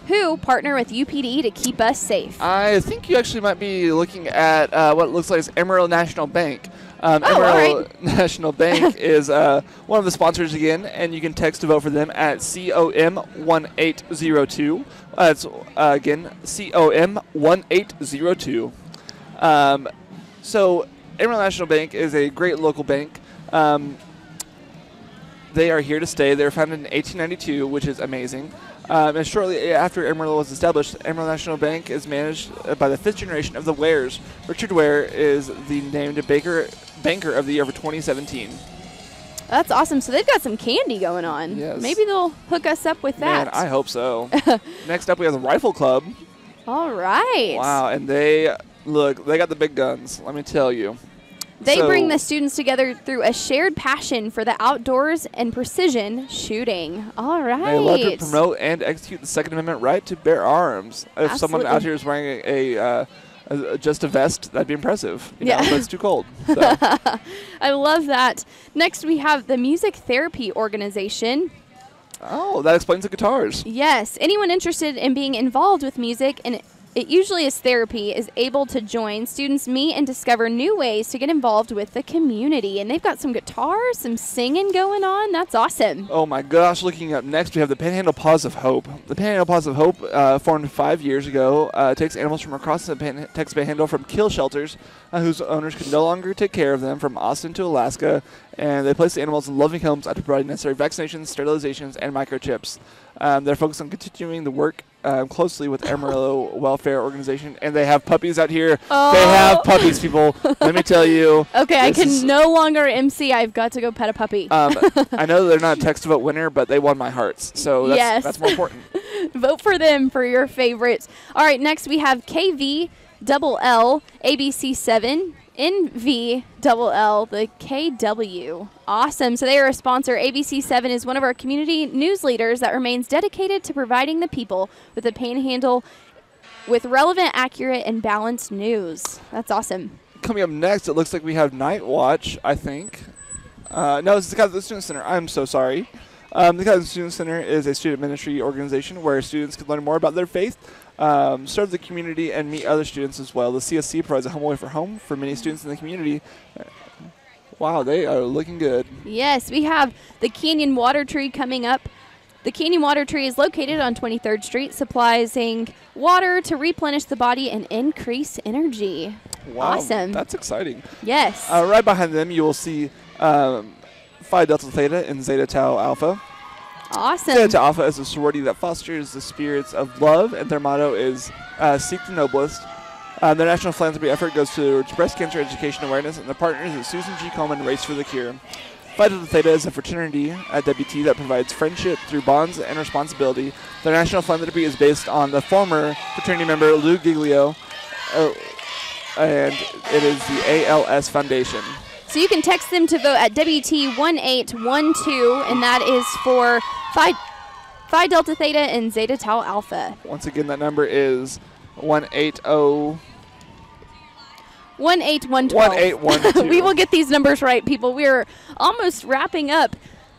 who partner with UPD to keep us safe. I think you actually might be looking at what looks like Amarillo National Bank. Amarillo National Bank is one of the sponsors again, and you can text to vote for them at COM1802. That's again COM1802. So Amarillo National Bank is a great local bank. They are here to stay. They were founded in 1892, which is amazing. And shortly after Amarillo was established, Amarillo National Bank is managed by the fifth generation of the Wares. Richard Ware is the named banker of the year for 2017. That's awesome. So they've got some candy going on. Yes. Maybe they'll hook us up with that. Man, I hope so. Next up, we have the Rifle Club. All right. Wow, and they got the big guns, let me tell you. They bring the students together through a shared passion for the outdoors and precision shooting. All right. They love to promote and execute the Second Amendment right to bear arms. If Absolutely. someone out here is wearing just a vest, that'd be impressive. You know, but it's too cold. So. I love that. Next, we have the Music Therapy Organization. Oh, that explains the guitars. Yes. Anyone interested in being involved with music, and it usually is therapy, is able to join. Students meet and discover new ways to get involved with the community. And they've got some guitars, some singing going on. That's awesome. Oh, my gosh. Looking up next, we have the Panhandle Paws of Hope. The Panhandle Paws of Hope, formed 5 years ago, takes animals from across the Texas Panhandle from kill shelters whose owners could no longer take care of them from Austin to Alaska. And they place the animals in loving homes after providing necessary vaccinations, sterilizations, and microchips. They're focused on continuing the work closely with Amarillo Welfare Organization, and they have puppies out here. Oh. They have puppies, people. Let me tell you. Okay, I can no longer MC. I've got to go pet a puppy. I know they're not a text to vote winner, but they won my hearts, so that's more important. Vote for them for your favorites. All right, next we have KVLL ABC7. NVLL, the KW. Awesome. So they are a sponsor. ABC7 is one of our community news leaders that remains dedicated to providing the people with the Panhandle with relevant, accurate, and balanced news. That's awesome. coming up next, it looks like we have Night Watch, I think. No, it's the Kappa Student Center. I'm so sorry. The Kappa Student Center is a student ministry organization where students can learn more about their faith, serve the community, and meet other students as well. The CSC provides a home away for many students in the community. Wow, they are looking good. Yes, we have the Canyon Water Tree coming up. The Canyon Water Tree is located on 23rd Street, supplying water to replenish the body and increase energy. Wow, awesome. That's exciting. Yes. Right behind them, you will see Phi Delta Theta and Zeta Tau Alpha. Awesome. Zeta Tau Alpha is a sorority that fosters the spirits of love, and their motto is Seek the Noblest. Their national philanthropy effort goes towards breast cancer education awareness, and their partners is Susan G. Komen Race for the Cure. Phi Delta Theta is a fraternity at WT that provides friendship through bonds and responsibility. Their national philanthropy is based on the former fraternity member Lou Giglio, and it is the ALS Foundation. So you can text them to vote at WT1812, and that is for Phi Delta Theta and Zeta Tau Alpha. Once again, that number is 180. 18112. We will get these numbers right, people. We're almost wrapping up.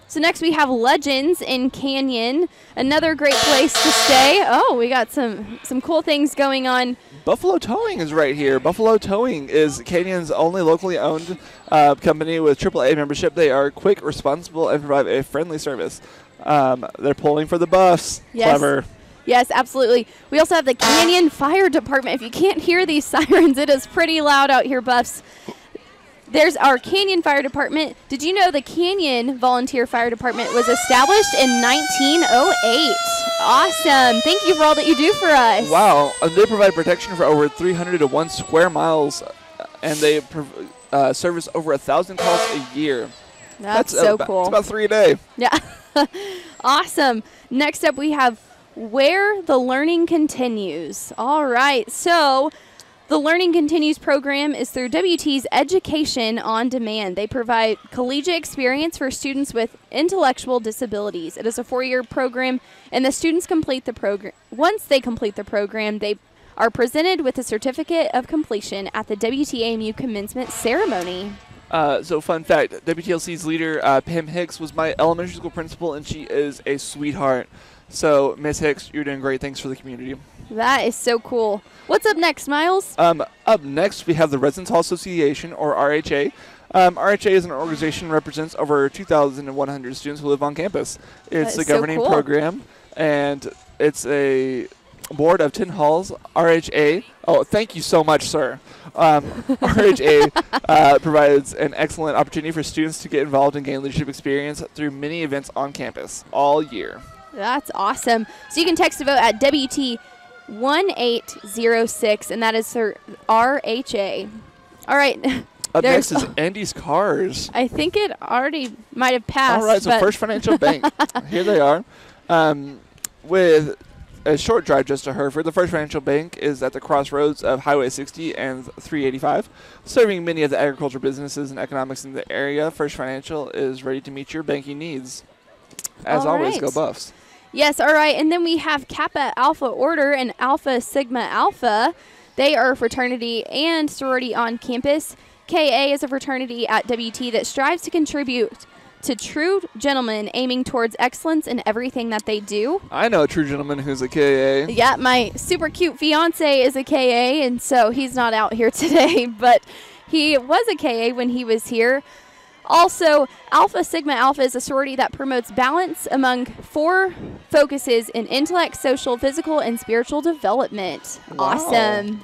So next we have Legends in Canyon, another great place to stay. Oh, we got some cool things going on. Buffalo Towing is right here. Buffalo Towing is Canyon's only locally owned company with AAA membership. They are quick, responsible, and provide a friendly service. They're pulling for the buffs. Yes. Clever. Yes, absolutely. We also have the Canyon Fire Department. If you can't hear these sirens, it is pretty loud out here, Buffs. There's our Canyon Fire Department. Did you know the Canyon Volunteer Fire Department was established in 1908? Awesome. Thank you for all that you do for us. Wow. They provide protection for over 301 square miles, and they service over 1,000 calls a year. That's so cool. It's about 3 a day. Yeah. Awesome. Next up, we have Where the Learning Continues. All right. So the Learning Continues program is through WT's Education on Demand. They provide collegiate experience for students with intellectual disabilities. It is a 4-year program, and the students complete the program. Once they complete the program, they are presented with a certificate of completion at the WTAMU commencement ceremony. So fun fact, WTLC's leader, Pam Hicks, was my elementary school principal, and she is a sweetheart. So, Miss Hicks, you're doing great things for the community. That is so cool. What's up next, Miles? Up next, we have the Residence Hall Association, or RHA. RHA is an organization that represents over 2,100 students who live on campus. It's a governing program, and it's a board of 10 halls. RHA, oh, thank you so much, sir. RHA provides an excellent opportunity for students to get involved and gain leadership experience through many events on campus all year. That's awesome. So you can text to vote at WT1806, and that is for RHA. All right. Up next is Andy's Cars. I think it already might have passed. All right, so First Financial Bank. Here they are. With a short drive just to Hereford, the First Financial Bank is at the crossroads of Highway 60 and 385, serving many of the agricultural businesses and economics in the area. First Financial is ready to meet your banking needs. As always, go Buffs. Yes, all right. And then we have Kappa Alpha Order and Alpha Sigma Alpha. They are a fraternity and sorority on campus. KA is a fraternity at WT that strives to contribute to true gentlemen aiming towards excellence in everything that they do. I know a true gentleman who's a KA. Yeah, my super cute fiance is a KA, and so he's not out here today, but he was a KA when he was here. Also, Alpha Sigma Alpha is a sorority that promotes balance among 4 focuses in intellect, social, physical, and spiritual development. Wow. Awesome.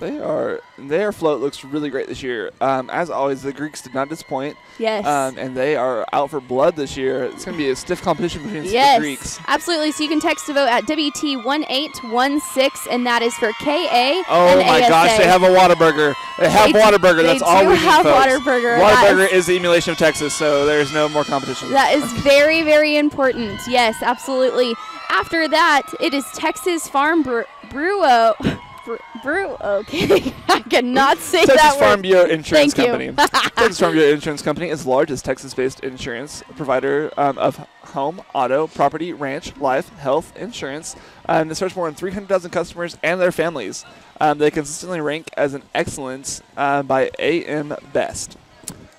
Their float looks really great this year. As always, the Greeks did not disappoint. Yes. And they are out for blood this year. It's going to be a stiff competition between the Greeks. Absolutely. So you can text to vote at WT1816, and that is for KA. Oh my gosh, they have a Whataburger. They have Whataburger. That's all we need, folks. Whataburger. Whataburger is the emulation of Texas, so there's no more competition. That is very, very important. Yes, absolutely. After that, it is Texas Farm Brewer Okay, I cannot say Texas that Farm word. Bureau Insurance Thank Company. you. Texas Farm Bureau Insurance Company is the largest Texas-based insurance provider of home, auto, property, ranch, life, health insurance. They serve more than 300,000 customers and their families. They consistently rank as an excellence by AM Best.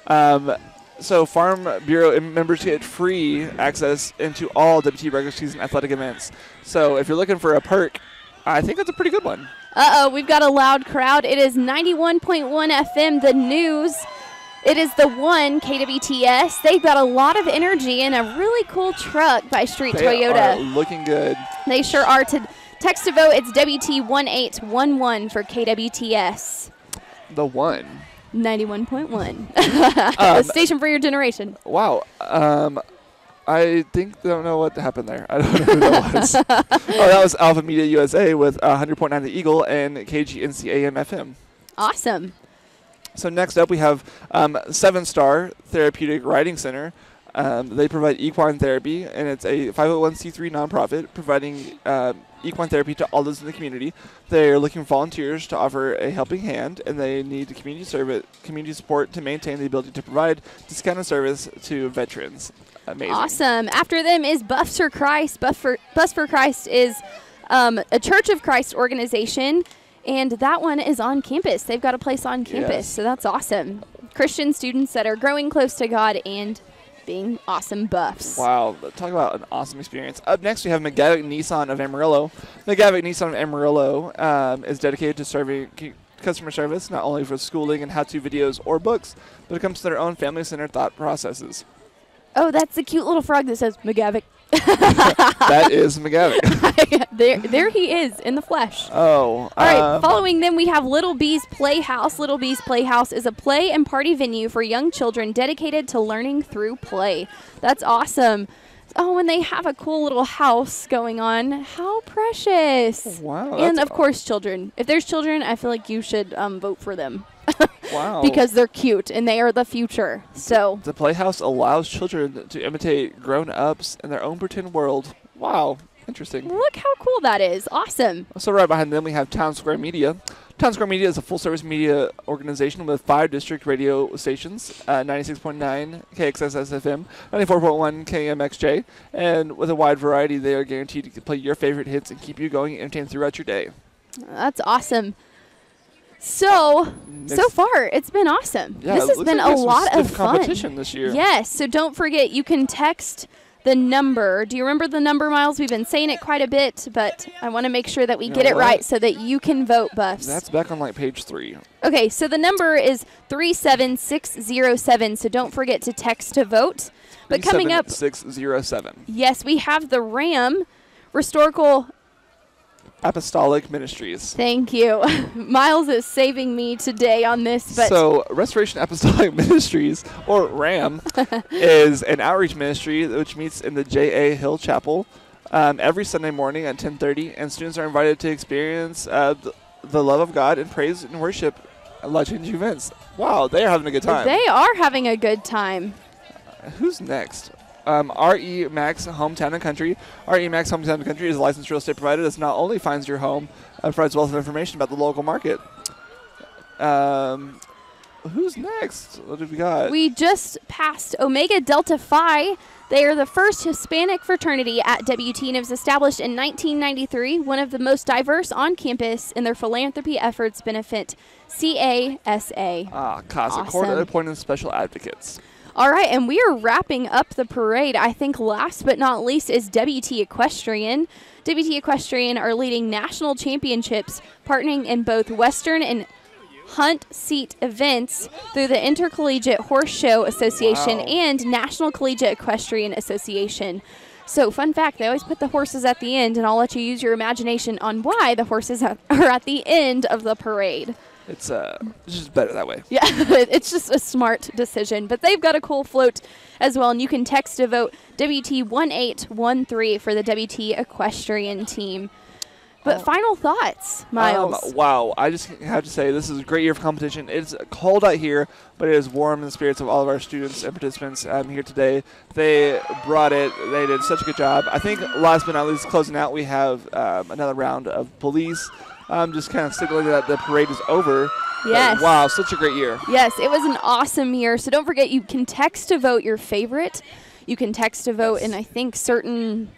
So Farm Bureau members get free access into all WT regular season athletic events. So if you're looking for a perk, I think that's a pretty good one. Uh-oh, we've got a loud crowd. It is 91.1 FM, the news. It is the one, KWTS. They've got a lot of energy and a really cool truck by Street Toyota. They are looking good. They sure are. To text to vote, it's WT1811 for KWTS. The one. 91.1. The station for your generation. Wow. I don't know what happened there. I don't know who that was. That was Alpha Media USA with 100.9 The Eagle and KGNC AM FM. Awesome. So next up we have 7-Star Therapeutic Riding Center. They provide equine therapy, and it's a 501c3 nonprofit providing equine therapy to all those in the community. They're looking for volunteers to offer a helping hand, and they need community support to maintain the ability to provide discounted service to veterans. Amazing. Awesome. After them is Bus for Christ. Bus for Christ is a Church of Christ organization, and that one is on campus. They've got a place on campus, so that's awesome. Christian students that are growing close to God and being awesome buffs. Wow, talk about an awesome experience. Up next, we have Mcgowan Nissan of Amarillo. Mcgowan Nissan of Amarillo is dedicated to serving customer service, not only for schooling and how-to videos or books, but it comes to their own family-centered thought processes. Oh, that's the cute little frog that says McGavick. That is Mcgowan. there he is in the flesh. Oh. All right, following them, we have Little B's Playhouse. Little B's Playhouse is a play and party venue for young children dedicated to learning through play. That's awesome. Oh, and they have a cool little house going on. How precious. Wow. And, of course, children. If there's children, I feel like you should vote for them. Wow. Because they're cute, and they are the future. So The Playhouse allows children to imitate grown-ups in their own pretend world. Wow. Interesting. look how cool that is. Awesome. So right behind them, we have Town Square Media. Town Square Media is a full-service media organization with 5 district radio stations, 96.9 KXSS-FM, 94.1 KMXJ, and with a wide variety, they are guaranteed to play your favorite hits and keep you going and entertained throughout your day. That's awesome. So far, it's been awesome. Yeah, this has been a lot of fun. Competition this year. Yes, so don't forget, you can text the number. Do you remember the number, Miles? We've been saying it quite a bit, but I want to make sure that we get it right so that you can vote, Buffs. That's back on like page 3. Okay, so the number is 37607, so don't forget to text to vote. But coming up, 607. yes, we have the RAM, Historical. Apostolic Ministries. Thank you. Miles is saving me today on this. But so Restoration Apostolic Ministries, or RAM, is an outreach ministry which meets in the J.A. Hill Chapel every Sunday morning at 10:30, and students are invited to experience the love of God and praise and worship at life-changing events. Wow, they are having a good time. They are having a good time. Who's next? RE Max Hometown and Country. RE Max Hometown and Country is a licensed real estate provider that not only finds your home, provides wealth of information about the local market. Who's next? What have we got? We just passed Omega Delta Phi. They are the first Hispanic fraternity at WT and it was established in 1993, one of the most diverse on campus, and their philanthropy efforts benefit CASA. CASA, Court Appointed Special Advocates. All right, and we are wrapping up the parade. I think last but not least is WT Equestrian. WT Equestrian are leading national championships, partnering in both Western and Hunt Seat events through the Intercollegiate Horse Show Association and National Collegiate Equestrian Association. So, fun fact, they always put the horses at the end, and I'll let you use your imagination on why the horses are at the end of the parade. It's just better that way. Yeah, it's just a smart decision. But they've got a cool float as well, and you can text to vote WT1813 for the WT Equestrian team. But final thoughts, Miles. Wow, I just have to say this is a great year of competition. It's cold out here, but it is warm in the spirits of all of our students and participants here today. They brought it. They did such a good job. I think last but not least, closing out, we have another round of police. just kind of signaling that the parade is over. Yes. But wow, such a great year. Yes, it was an awesome year. So don't forget, you can text to vote your favorite. You can text to vote in, I think, certain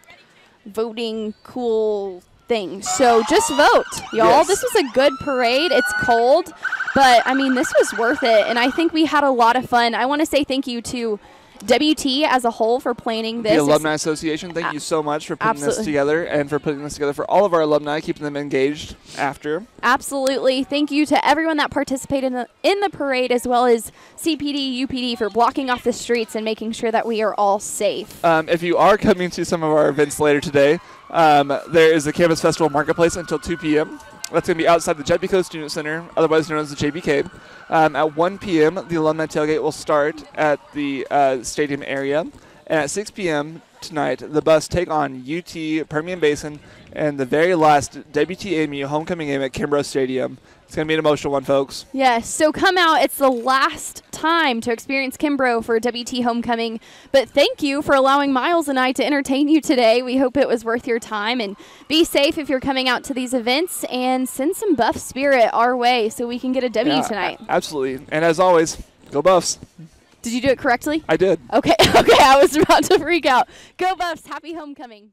voting cool things. So just vote, y'all. Yes. This was a good parade. It's cold, but, I mean, this was worth it. And I think we had a lot of fun. I want to say thank you to WT as a whole for planning this. The Alumni Association, thank you so much for putting this together and for putting this together for all of our alumni, keeping them engaged after. Absolutely. Thank you to everyone that participated in the parade, as well as CPD, UPD for blocking off the streets and making sure that we are all safe. If you are coming to some of our events later today, there is the Campus Festival Marketplace until 2 p.m. That's going to be outside the JetBeco Student Center, otherwise known as the JBK. At 1 p.m., the Alumni Tailgate will start at the stadium area. And at 6 p.m. tonight, the bus take on UT, Permian Basin, and the very last WTAMU homecoming game at Kimbrough Stadium. It's going to be an emotional one, folks. Yes, so come out. It's the last time to experience Kimbrough for WT Homecoming. But thank you for allowing Miles and I to entertain you today. We hope it was worth your time. And be safe if you're coming out to these events, and send some Buff spirit our way so we can get a W tonight. Absolutely. And as always, go Buffs. Did you do it correctly? I did. Okay, I was about to freak out. Go Buffs. Happy homecoming.